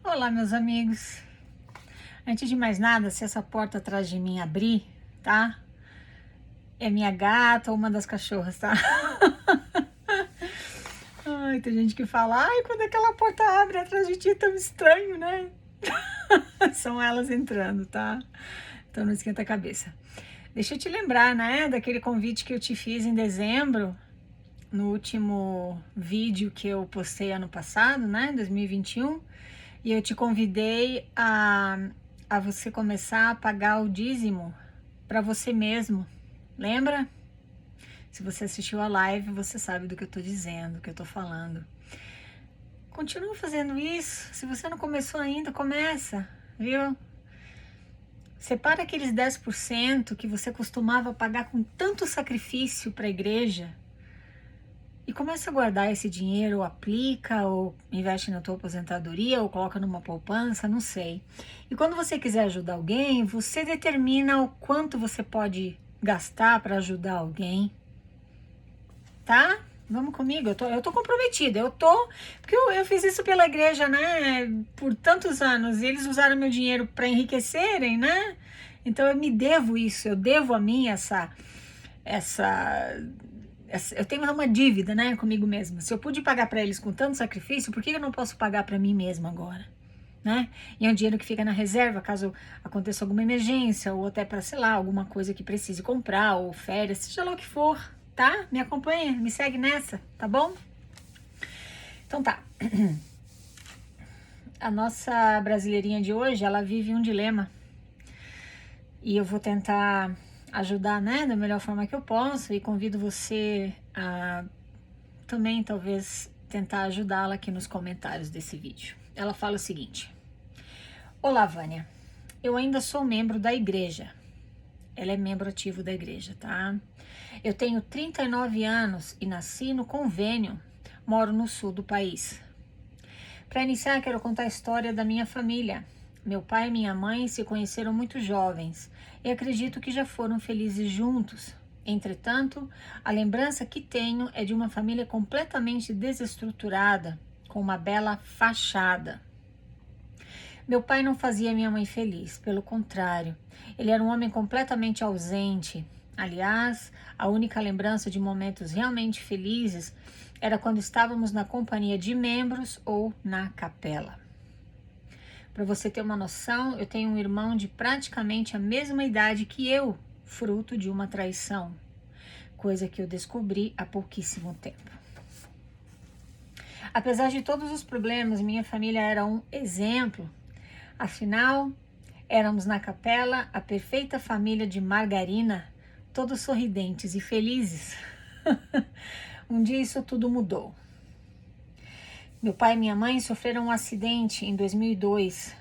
Olá, meus amigos. Antes de mais nada, se essa porta atrás de mim abrir, tá? É minha gata ou uma das cachorras, tá? Ai, tem gente que fala, ai, quando aquela porta abre atrás de ti é tão estranho, né? São elas entrando, tá? Então não esquenta a cabeça. Deixa eu te lembrar, né, daquele convite que eu te fiz em dezembro, no último vídeo que eu postei ano passado, né, 2021, e eu te convidei a você começar a pagar o dízimo para você mesmo. Lembra? Se você assistiu a live, você sabe do que eu tô dizendo, do que eu tô falando. Continua fazendo isso. Se você não começou ainda, começa, viu? Separa aqueles 10% que você costumava pagar com tanto sacrifício para a igreja e começa a guardar esse dinheiro, ou aplica, ou investe na tua aposentadoria, ou coloca numa poupança, não sei. E quando você quiser ajudar alguém, você determina o quanto você pode gastar para ajudar alguém, tá? Vamos comigo, eu tô comprometida, porque eu fiz isso pela igreja, né, por tantos anos, e eles usaram meu dinheiro para enriquecerem, né? Então eu me devo isso, eu devo a mim essa eu tenho uma dívida, né, comigo mesma. Se eu pude pagar para eles com tanto sacrifício, por que eu não posso pagar para mim mesma agora, né? E é um dinheiro que fica na reserva caso aconteça alguma emergência ou até para, sei lá, alguma coisa que precise comprar ou férias, seja lá o que for, tá? Me acompanha, me segue nessa, tá bom? Então tá. A nossa brasileirinha de hoje, ela vive um dilema e eu vou tentar ajudar, né, da melhor forma que eu posso, e convido você a também talvez tentar ajudá-la aqui nos comentários desse vídeo. Ela fala o seguinte: olá, Vânia, eu ainda sou membro da igreja. Ela é membro ativo da igreja, tá? Eu tenho 39 anos e nasci no convênio, moro no sul do país. Para iniciar, quero contar a história da minha família. Meu pai e minha mãe se conheceram muito jovens e acredito que já foram felizes juntos. Entretanto, a lembrança que tenho é de uma família completamente desestruturada, com uma bela fachada. Meu pai não fazia minha mãe feliz, pelo contrário, ele era um homem completamente ausente. Aliás, a única lembrança de momentos realmente felizes era quando estávamos na companhia de membros ou na capela. Para você ter uma noção, eu tenho um irmão de praticamente a mesma idade que eu, fruto de uma traição, coisa que eu descobri há pouquíssimo tempo. Apesar de todos os problemas, minha família era um exemplo. Afinal, éramos na capela a perfeita família de margarina, todos sorridentes e felizes. Um dia isso tudo mudou. Meu pai e minha mãe sofreram um acidente em 2002.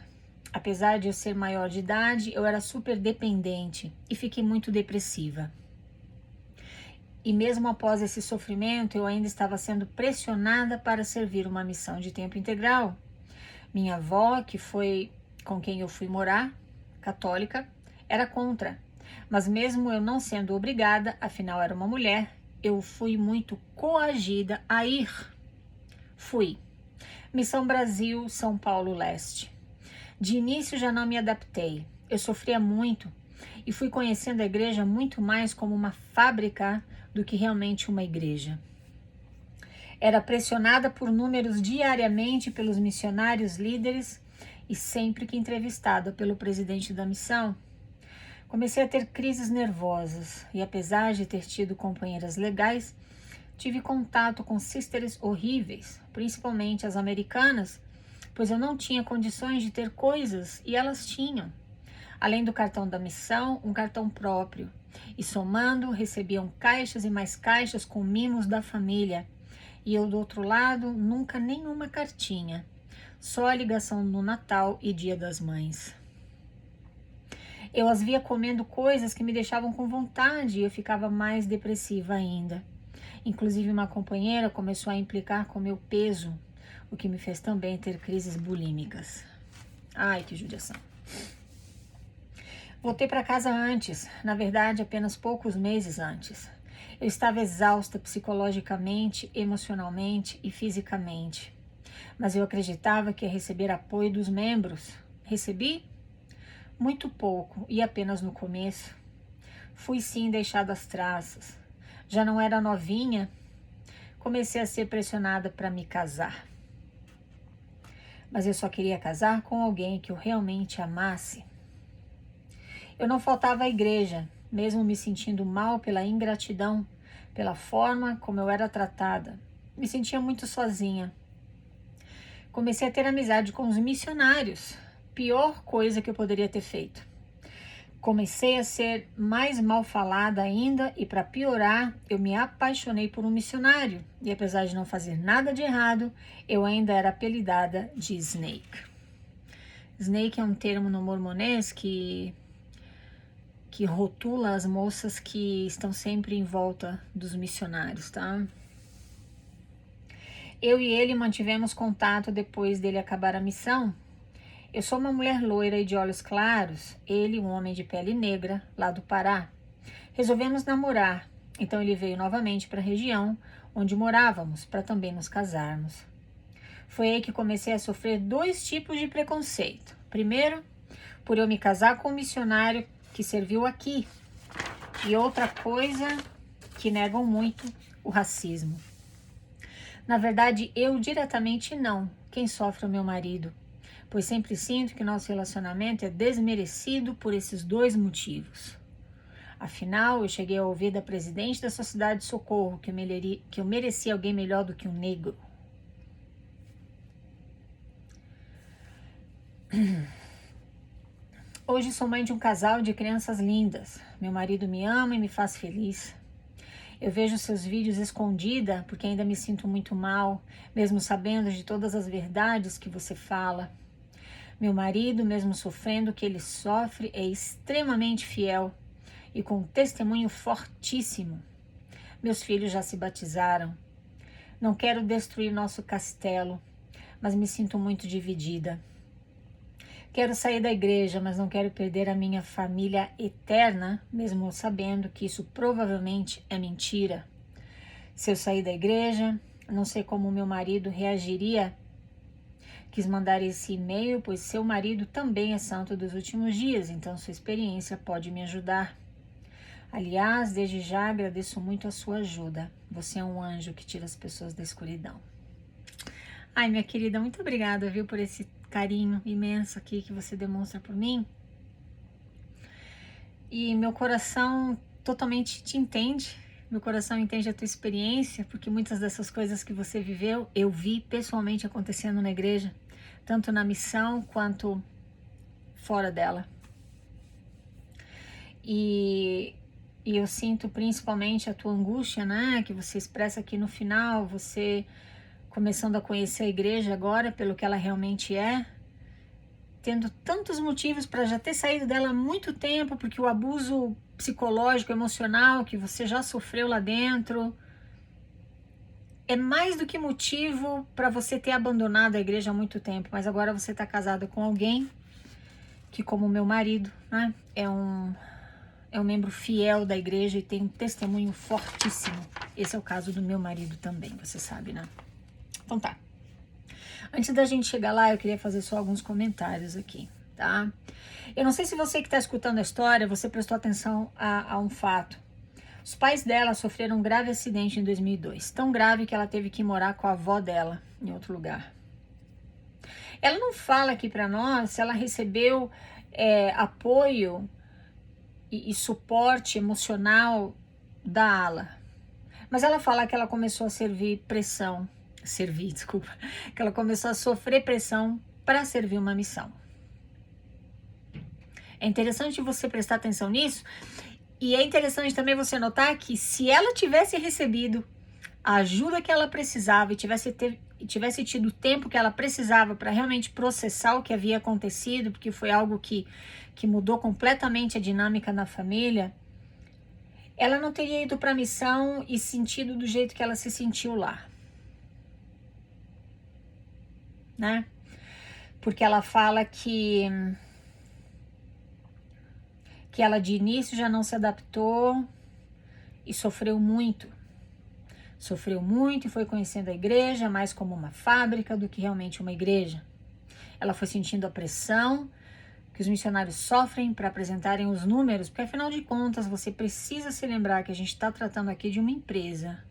Apesar de eu ser maior de idade, eu era super dependente e fiquei muito depressiva. E mesmo após esse sofrimento, eu ainda estava sendo pressionada para servir uma missão de tempo integral. Minha avó, que foi com quem eu fui morar, católica, era contra. Mas mesmo eu não sendo obrigada, afinal era uma mulher, eu fui muito coagida a ir. Fui. Missão Brasil, São Paulo Leste. De início já não me adaptei. Eu sofria muito e fui conhecendo a igreja muito mais como uma fábrica do que realmente uma igreja. Era pressionada por números diariamente pelos missionários líderes e sempre que entrevistada pelo presidente da missão. Comecei a ter crises nervosas e, apesar de ter tido companheiras legais, tive contato com sisters horríveis, principalmente as americanas, pois eu não tinha condições de ter coisas e elas tinham. Além do cartão da missão, um cartão próprio. E somando, recebiam caixas e mais caixas com mimos da família. E eu do outro lado, nunca nenhuma cartinha. Só a ligação no Natal e Dia das Mães. Eu as via comendo coisas que me deixavam com vontade e eu ficava mais depressiva ainda. Inclusive, uma companheira começou a implicar com meu peso, o que me fez também ter crises bulímicas. Ai, que judiação. Voltei para casa antes, na verdade, apenas poucos meses antes. Eu estava exausta psicologicamente, emocionalmente e fisicamente. mas eu acreditava que ia receber apoio dos membros. Recebi? Muito pouco e apenas no começo. Fui sim deixada às traças. Já não era novinha, comecei a ser pressionada para me casar. Mas eu só queria casar com alguém que eu realmente amasse. Eu não faltava à igreja, mesmo me sentindo mal pela ingratidão, pela forma como eu era tratada. Me sentia muito sozinha. Comecei a ter amizade com os missionários, pior coisa que eu poderia ter feito. Comecei a ser mais mal falada ainda e, para piorar, eu me apaixonei por um missionário. E apesar de não fazer nada de errado, eu ainda era apelidada de Snake. Snake é um termo no mormonês que rotula as moças que estão sempre em volta dos missionários, tá? Eu e ele mantivemos contato depois dele acabar a missão. Eu sou uma mulher loira e de olhos claros, ele um homem de pele negra, lá do Pará. Resolvemos namorar, então ele veio novamente para a região onde morávamos, para também nos casarmos. Foi aí que comecei a sofrer 2 tipos de preconceito. Primeiro, por eu me casar com um missionário que serviu aqui, e outra coisa que negam muito, o racismo. Na verdade, eu diretamente não, quem sofre é o meu marido, pois sempre sinto que nosso relacionamento é desmerecido por esses 2 motivos. Afinal, eu cheguei a ouvir da presidente da Sociedade de Socorro que eu merecia alguém melhor do que um negro. Hoje sou mãe de um casal de crianças lindas. Meu marido me ama e me faz feliz. Eu vejo seus vídeos escondida porque ainda me sinto muito mal, mesmo sabendo de todas as verdades que você fala. Meu marido, mesmo sofrendo o que ele sofre, é extremamente fiel e com um testemunho fortíssimo. Meus filhos já se batizaram. Não quero destruir nosso castelo, mas me sinto muito dividida. Quero sair da igreja, mas não quero perder a minha família eterna, mesmo sabendo que isso provavelmente é mentira. Se eu sair da igreja, não sei como meu marido reagiria. Quis mandar esse e-mail, pois seu marido também é santo dos últimos dias, então sua experiência pode me ajudar. Aliás, desde já agradeço muito a sua ajuda. Você é um anjo que tira as pessoas da escuridão. Ai, minha querida, muito obrigada, viu, por esse carinho imenso aqui que você demonstra por mim. E meu coração totalmente te entende. Meu coração entende a tua experiência, porque muitas dessas coisas que você viveu, eu vi pessoalmente acontecendo na igreja, tanto na missão quanto fora dela. E eu sinto principalmente a tua angústia, né, que você expressa aqui no final, você começando a conhecer a igreja agora pelo que ela realmente é, tendo tantos motivos para já ter saído dela há muito tempo, porque o abuso psicológico, emocional que você já sofreu lá dentro é mais do que motivo para você ter abandonado a igreja há muito tempo, mas agora você está casada com alguém que, como meu marido, né, é um membro fiel da igreja e tem um testemunho fortíssimo. Esse é o caso do meu marido também, você sabe, né? Então tá. Antes da gente chegar lá, eu queria fazer só alguns comentários aqui, tá? Eu não sei se você que está escutando a história, você prestou atenção a um fato. Os pais dela sofreram um grave acidente em 2002, tão grave que ela teve que morar com a avó dela em outro lugar. Ela não fala aqui para nós se ela recebeu apoio e suporte emocional da ala, mas ela fala que ela começou a que ela começou a sofrer pressão para servir uma missão. É interessante você prestar atenção nisso, e é interessante também você notar que se ela tivesse recebido a ajuda que ela precisava e tivesse tido o tempo que ela precisava para realmente processar o que havia acontecido, porque foi algo que mudou completamente a dinâmica na família, ela não teria ido para a missão e sentido do jeito que ela se sentiu lá, né? Porque ela fala que ela de início já não se adaptou e sofreu muito. Sofreu muito e foi conhecendo a igreja mais como uma fábrica do que realmente uma igreja. Ela foi sentindo a pressão que os missionários sofrem para apresentarem os números, porque afinal de contas você precisa se lembrar que a gente está tratando aqui de uma empresa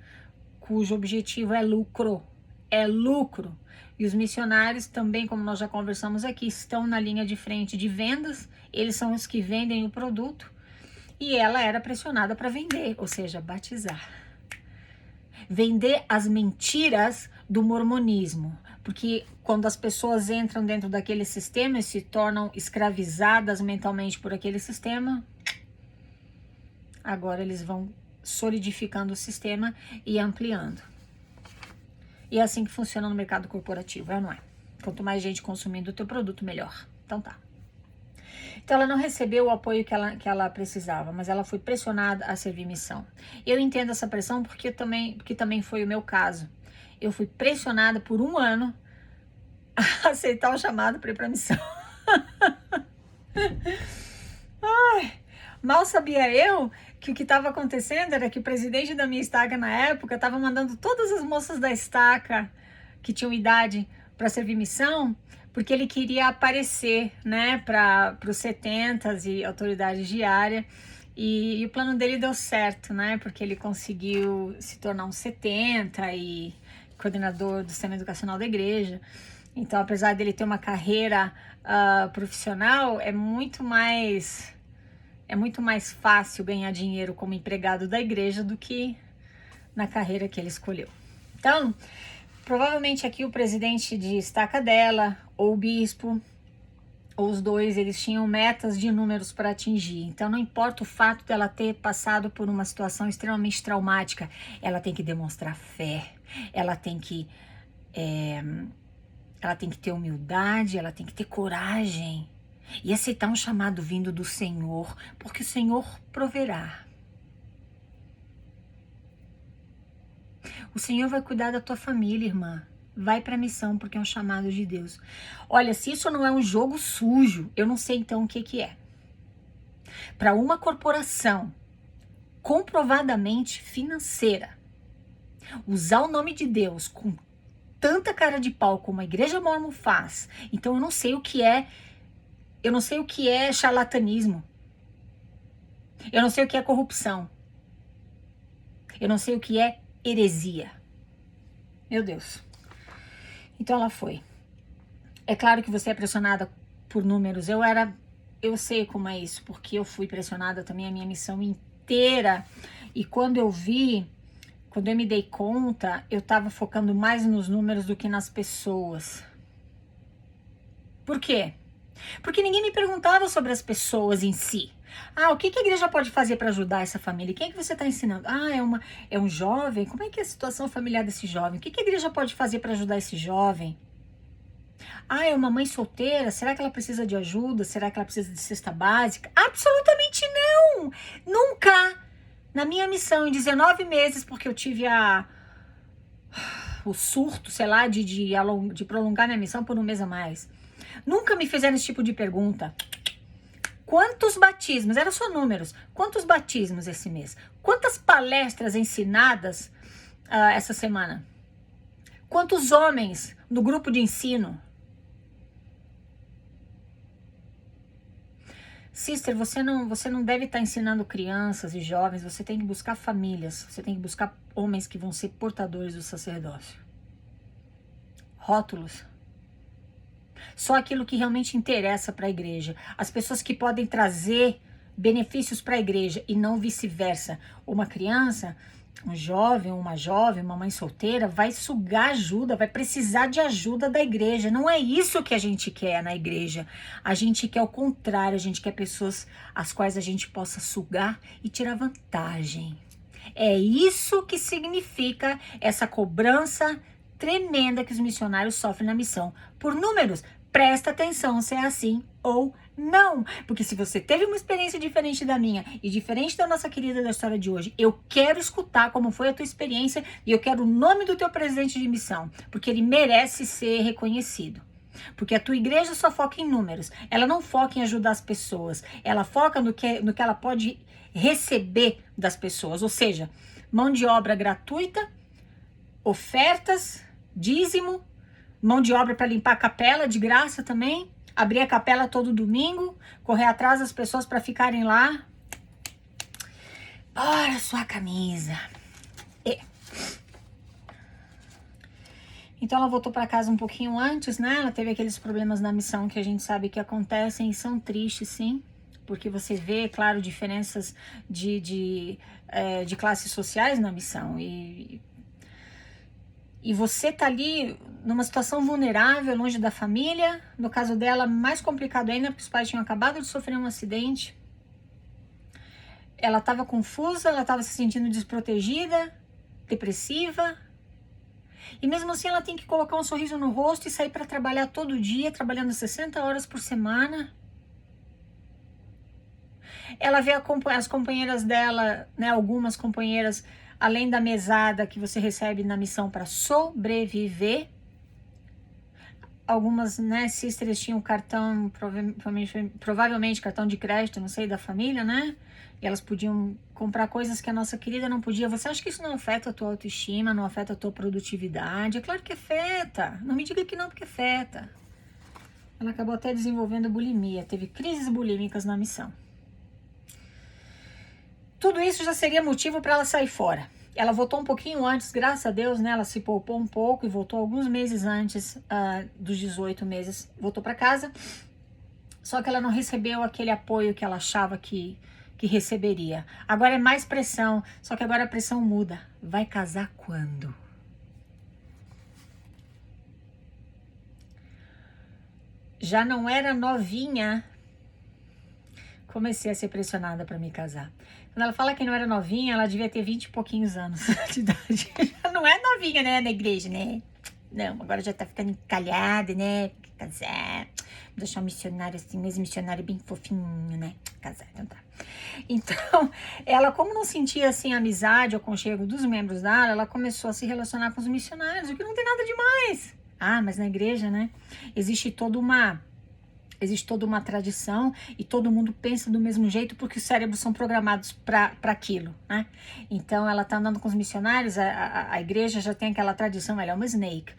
cujo objetivo é lucro. É lucro. E os missionários também, como nós já conversamos aqui, estão na linha de frente de vendas, eles são os que vendem o produto, e ela era pressionada para vender, ou seja, batizar. Vender as mentiras do mormonismo, porque quando as pessoas entram dentro daquele sistema e se tornam escravizadas mentalmente por aquele sistema, agora eles vão solidificando o sistema e ampliando. E é assim que funciona no mercado corporativo, não é? Quanto mais gente consumindo o teu produto, melhor. Então tá. Então ela não recebeu o apoio que ela precisava, mas ela foi pressionada a servir missão. Eu entendo essa pressão porque também foi o meu caso. Eu fui pressionada por 1 ano a aceitar o chamado para ir para missão. Ai, mal sabia eu que o que estava acontecendo era que o presidente da minha estaca na época estava mandando todas as moças da estaca que tinham idade para servir missão, porque ele queria aparecer, né, para os 70s e autoridades de área, e o plano dele deu certo, né, porque ele conseguiu se tornar um 70 e coordenador do sistema educacional da igreja. Então, apesar dele ter uma carreira profissional, é muito mais fácil ganhar dinheiro como empregado da igreja do que na carreira que ele escolheu. Então, provavelmente aqui o presidente de estaca dela, ou o bispo, ou os dois, eles tinham metas de números para atingir. Então, não importa o fato dela ter passado por uma situação extremamente traumática, ela tem que demonstrar fé, ela tem que ter humildade, ela tem que ter coragem e aceitar um chamado vindo do Senhor, porque o Senhor proverá. O Senhor vai cuidar da tua família, irmã. Vai para a missão, porque é um chamado de Deus. Olha, se isso não é um jogo sujo, eu não sei então o que é. Para uma corporação comprovadamente financeira, usar o nome de Deus com tanta cara de pau como a igreja mormon faz, então eu não sei o que é charlatanismo. Eu não sei o que é corrupção. Eu não sei o que é heresia. Meu Deus. Então ela foi. É claro que você é pressionada por números. Eu sei como é isso, porque eu fui pressionada também a minha missão inteira. E quando eu me dei conta, eu estava focando mais nos números do que nas pessoas. Por quê? Porque ninguém me perguntava sobre as pessoas em si. O que a igreja pode fazer para ajudar essa família? Quem é que você está ensinando? É um jovem? Como é que é a situação familiar desse jovem? O que a igreja pode fazer para ajudar esse jovem? É uma mãe solteira? Será que ela precisa de ajuda? Será que ela precisa de cesta básica? Absolutamente não! Nunca! Na minha missão, em 19 meses, porque eu tive o surto, sei lá, de prolongar minha missão por 1 mês a mais. Nunca me fizeram esse tipo de pergunta. Quantos batismos? Era só números. Quantos batismos esse mês? Quantas palestras ensinadas essa semana? Quantos homens no grupo de ensino? Sister, você não deve estar ensinando crianças e jovens, você tem que buscar famílias, você tem que buscar homens que vão ser portadores do sacerdócio. Rótulos. Só aquilo que realmente interessa para a igreja. As pessoas que podem trazer benefícios para a igreja e não vice-versa. Uma criança, um jovem, uma mãe solteira vai sugar ajuda, vai precisar de ajuda da igreja. Não é isso que a gente quer na igreja. A gente quer o contrário, a gente quer pessoas às quais a gente possa sugar e tirar vantagem. É isso que significa essa cobrança tremenda que os missionários sofrem na missão. Por números, presta atenção se é assim ou não. Porque se você teve uma experiência diferente da minha e diferente da nossa querida da história de hoje, eu quero escutar como foi a tua experiência e eu quero o nome do teu presidente de missão, porque ele merece ser reconhecido. Porque a tua igreja só foca em números, ela não foca em ajudar as pessoas, ela foca no que ela pode receber das pessoas, ou seja, mão de obra gratuita, ofertas, dízimo, mão de obra para limpar a capela, de graça também, abrir a capela todo domingo, correr atrás das pessoas para ficarem lá. Bora sua camisa. Então ela voltou para casa um pouquinho antes, né? Ela teve aqueles problemas na missão que a gente sabe que acontecem e são tristes, sim. Porque você vê, claro, diferenças de classes sociais na missão. E você tá ali numa situação vulnerável, longe da família. No caso dela, mais complicado ainda, porque os pais tinham acabado de sofrer um acidente. Ela estava confusa, ela estava se sentindo desprotegida, depressiva. E mesmo assim ela tem que colocar um sorriso no rosto e sair para trabalhar todo dia, trabalhando 60 horas por semana. Ela vê as companheiras dela, né, algumas companheiras, além da mesada que você recebe na missão para sobreviver. Algumas, né, sisters tinham cartão, provavelmente cartão de crédito, não sei, da família, né? E elas podiam comprar coisas que a nossa querida não podia. Você acha que isso não afeta a tua autoestima, não afeta a tua produtividade? É claro que afeta. Não me diga que não, porque afeta. Ela acabou até desenvolvendo bulimia, teve crises bulímicas na missão. Tudo isso já seria motivo para ela sair fora. Ela voltou um pouquinho antes, graças a Deus, né? Ela se poupou um pouco e voltou alguns meses antes dos 18 meses. Voltou para casa, só que ela não recebeu aquele apoio que ela achava que receberia. Agora é mais pressão, só que agora a pressão muda. Vai casar quando? Já não era novinha. Comecei a ser pressionada para me casar. Quando ela fala que não era novinha, ela devia ter 20 e pouquinhos anos de idade. Já não é novinha, né, na igreja, né? Não, agora já tá ficando encalhada, né? Casar. Deixar um missionário assim, mesmo missionário bem fofinho, né? Casar, então tá. Então, ela, como não sentia assim a amizade, o aconchego dos membros dela, ela começou a se relacionar com os missionários, o que não tem nada demais. Ah, mas na igreja, né? Existe toda uma tradição e todo mundo pensa do mesmo jeito porque os cérebros são programados para aquilo, né? Então ela tá andando com os missionários, a igreja já tem aquela tradição, ela é uma snake.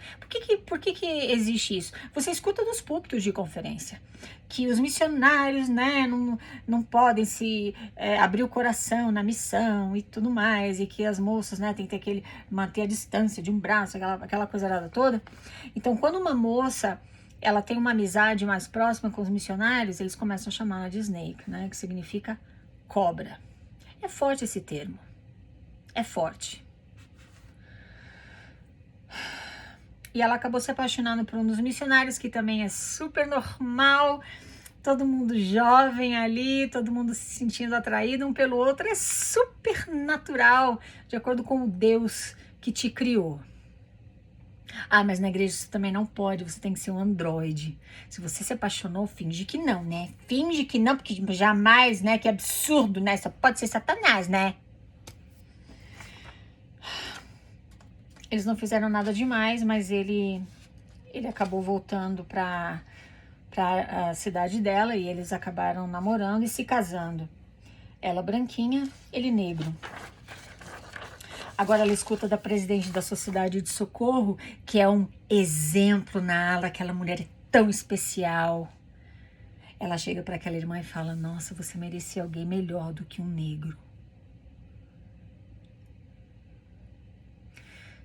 Por que existe isso? Você escuta dos púlpitos de conferência que os missionários, né, não podem se abrir o coração na missão e tudo mais, e que as moças, né, tem que ter manter a distância de um braço, aquela coisa toda. Então quando uma moça ela tem uma amizade mais próxima com os missionários, eles começam a chamar ela de snake, né? Que significa cobra. É forte esse termo. É forte. E ela acabou se apaixonando por um dos missionários, que também é super normal. Todo mundo jovem ali, todo mundo se sentindo atraído um pelo outro. É super natural, de acordo com o Deus que te criou. Ah, mas na igreja você também não pode, você tem que ser um androide. Se você se apaixonou, finge que não, né? Finge que não, porque jamais, né? Que absurdo, né? Só pode ser Satanás, né? Eles não fizeram nada demais, mas ele acabou voltando para a cidade dela e eles acabaram namorando e se casando. Ela branquinha, ele negro. Agora ela escuta da presidente da Sociedade de Socorro, que é um exemplo na ala, aquela mulher é tão especial. Ela chega para aquela irmã e fala, nossa, você merecia alguém melhor do que um negro.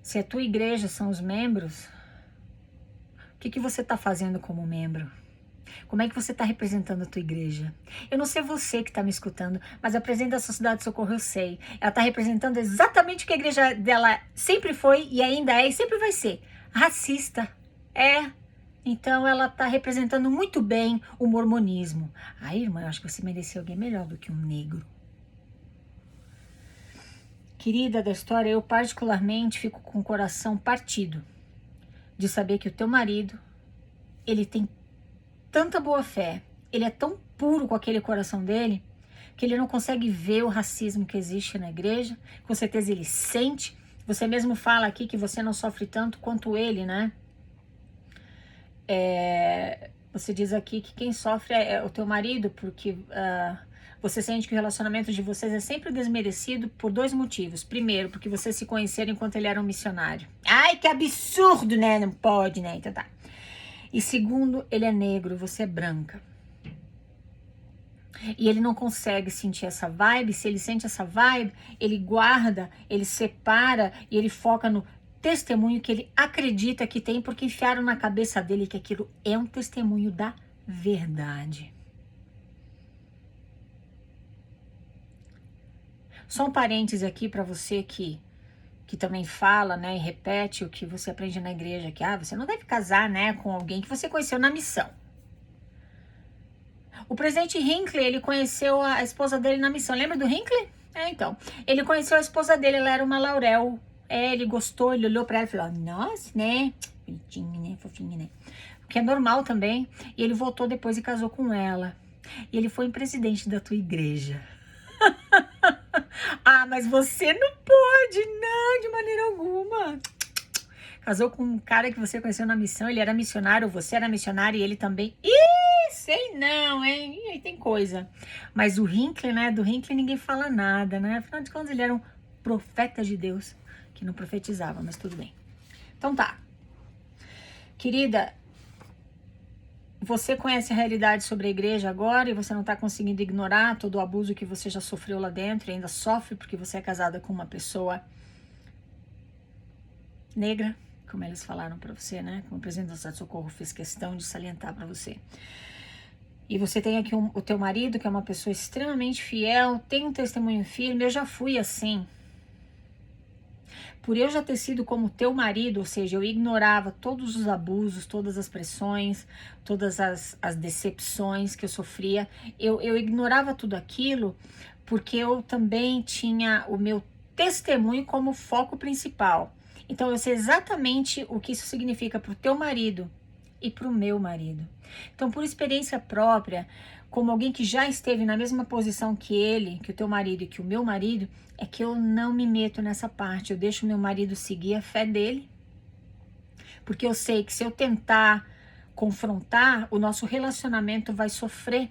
Se a tua igreja são os membros, o que você está fazendo como membro? Como é que você está representando a tua igreja? Eu não sei você que está me escutando, mas a presidente da Sociedade de Socorro eu sei. Ela está representando exatamente o que a igreja dela sempre foi e ainda é e sempre vai ser. Racista. Então ela está representando muito bem o mormonismo. Aí, irmã, eu acho que você merecia alguém melhor do que um negro. Querida da história, eu particularmente fico com o coração partido de saber que o teu marido, ele tem tanta boa fé, ele é tão puro com aquele coração dele, que ele não consegue ver o racismo que existe na igreja. Com certeza ele sente. Você mesmo fala aqui que você não sofre tanto quanto ele, né? Você diz aqui que quem sofre é o teu marido, porque você sente que o relacionamento de vocês é sempre desmerecido por dois motivos. Primeiro, porque vocês se conheceram enquanto ele era um missionário. Ai, que absurdo, né? Não pode, né? Então tá. E segundo, ele é negro, você é branca. E ele não consegue sentir essa vibe. Se ele sente essa vibe, ele guarda, ele separa e ele foca no testemunho que ele acredita que tem, porque enfiaram na cabeça dele que aquilo é um testemunho da verdade. Só um parêntese aqui para você que também fala, né, e repete o que você aprende na igreja, que você não deve casar, né, com alguém que você conheceu na missão. O presidente Hinckley, ele conheceu a esposa dele na missão. Lembra do Hinckley? Então, ele conheceu a esposa dele, ela era uma laurel. Ele gostou, ele olhou pra ela e falou, nossa, né, bonitinha, né, fofinha, né. Que é normal também. E ele voltou depois e casou com ela. E ele foi presidente da tua igreja. Mas você não pode, não, de maneira alguma. Casou com um cara que você conheceu na missão, ele era missionário, você era missionário e ele também. Ih, sei não, hein? E aí tem coisa. Mas o Hinckley, né? Do Hinckley ninguém fala nada, né? Afinal de contas, ele era um profeta de Deus que não profetizava, mas tudo bem. Então tá. Querida, você conhece a realidade sobre a igreja agora e você não tá conseguindo ignorar todo o abuso que você já sofreu lá dentro e ainda sofre porque você é casada com uma pessoa negra, como eles falaram para você, né? Como o presidente do Estado de Socorro fez questão de salientar para você. E você tem aqui o teu marido, que é uma pessoa extremamente fiel, tem um testemunho firme. Eu já fui assim. Por eu já ter sido como teu marido, ou seja, eu ignorava todos os abusos, todas as pressões, todas as decepções que eu sofria. Eu ignorava tudo aquilo porque eu também tinha o meu testemunho como foco principal. Então eu sei exatamente o que isso significa para o teu marido e para o meu marido. Então, por experiência própria, como alguém que já esteve na mesma posição que ele, que o teu marido e que o meu marido, é que eu não me meto nessa parte. Eu deixo o meu marido seguir a fé dele, porque eu sei que se eu tentar confrontar, o nosso relacionamento vai sofrer.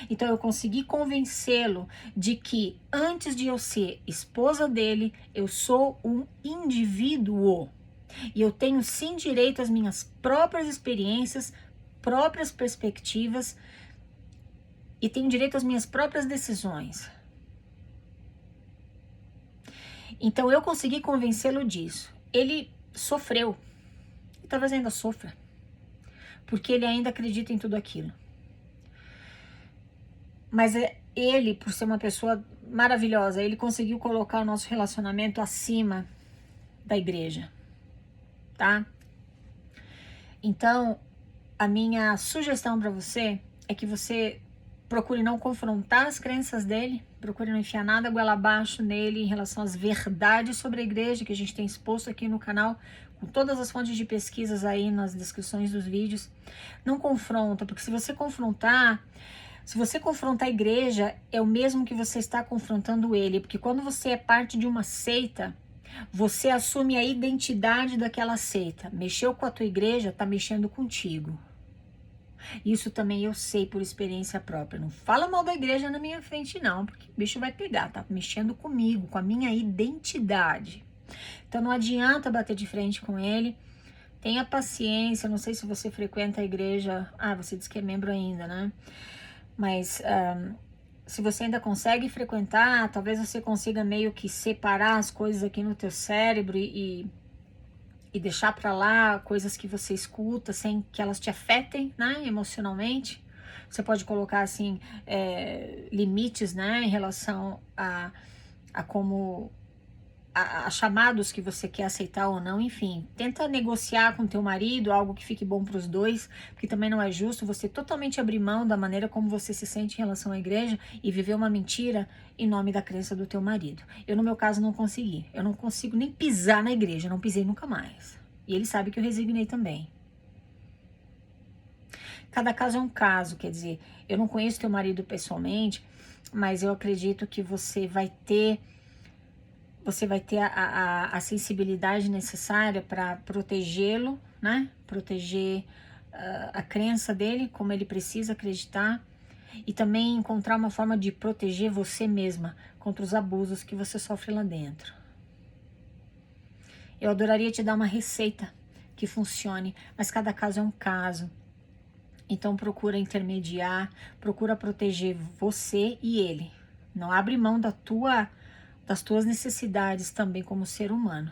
Então eu consegui convencê-lo de que antes de eu ser esposa dele, eu sou um indivíduo. E eu tenho sim direito às minhas próprias experiências, próprias perspectivas e tenho direito às minhas próprias decisões. Então eu consegui convencê-lo disso. Ele sofreu, e talvez ainda sofra, porque ele ainda acredita em tudo aquilo. Mas ele, por ser uma pessoa maravilhosa, ele conseguiu colocar o nosso relacionamento acima da igreja, tá? Então, a minha sugestão para você é que você procure não confrontar as crenças dele, procure não enfiar nada goela abaixo nele em relação às verdades sobre a igreja que a gente tem exposto aqui no canal, com todas as fontes de pesquisas aí nas descrições dos vídeos. Não confronta, porque se você confrontar a igreja, é o mesmo que você está confrontando ele, porque quando você é parte de uma seita, você assume a identidade daquela seita. Mexeu com a tua igreja, tá mexendo contigo. Isso também eu sei por experiência própria. Não fala mal da igreja na minha frente não, porque o bicho vai pegar, tá mexendo comigo, com a minha identidade. Então não adianta bater de frente com ele. Tenha paciência, não sei se você frequenta a igreja. Você diz que é membro ainda, né? Mas se você ainda consegue frequentar, talvez você consiga meio que separar as coisas aqui no teu cérebro e deixar para lá coisas que você escuta sem que elas te afetem, né, emocionalmente. Você pode colocar assim limites, né, em relação a como a chamados que você quer aceitar ou não, enfim, tenta negociar com teu marido algo que fique bom para os dois, porque também não é justo você totalmente abrir mão da maneira como você se sente em relação à igreja e viver uma mentira em nome da crença do teu marido. Eu, no meu caso, não consegui. Eu não consigo nem pisar na igreja, não pisei nunca mais. E ele sabe que eu resignei também. Cada caso é um caso, quer dizer, eu não conheço teu marido pessoalmente, mas eu acredito que você vai ter a sensibilidade necessária para protegê-lo, né? Proteger a crença dele, como ele precisa acreditar, e também encontrar uma forma de proteger você mesma contra os abusos que você sofre lá dentro. Eu adoraria te dar uma receita que funcione, mas cada caso é um caso. Então procura intermediar, procura proteger você e ele. Não abre mão das tuas necessidades também como ser humano.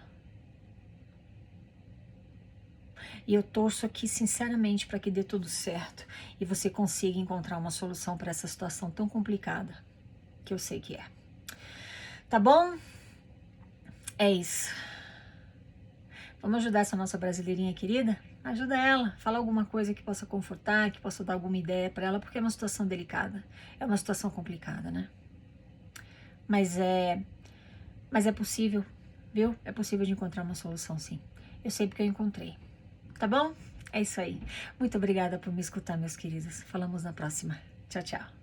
E eu torço aqui sinceramente para que dê tudo certo e você consiga encontrar uma solução para essa situação tão complicada, que eu sei que é. Tá bom? É isso. Vamos ajudar essa nossa brasileirinha querida? Ajuda ela, fala alguma coisa que possa confortar, que possa dar alguma ideia para ela, porque é uma situação delicada, é uma situação complicada, né? Mas é possível, viu? É possível de encontrar uma solução, sim. Eu sei porque eu encontrei. Tá bom? É isso aí. Muito obrigada por me escutar, meus queridos. Falamos na próxima. Tchau, tchau.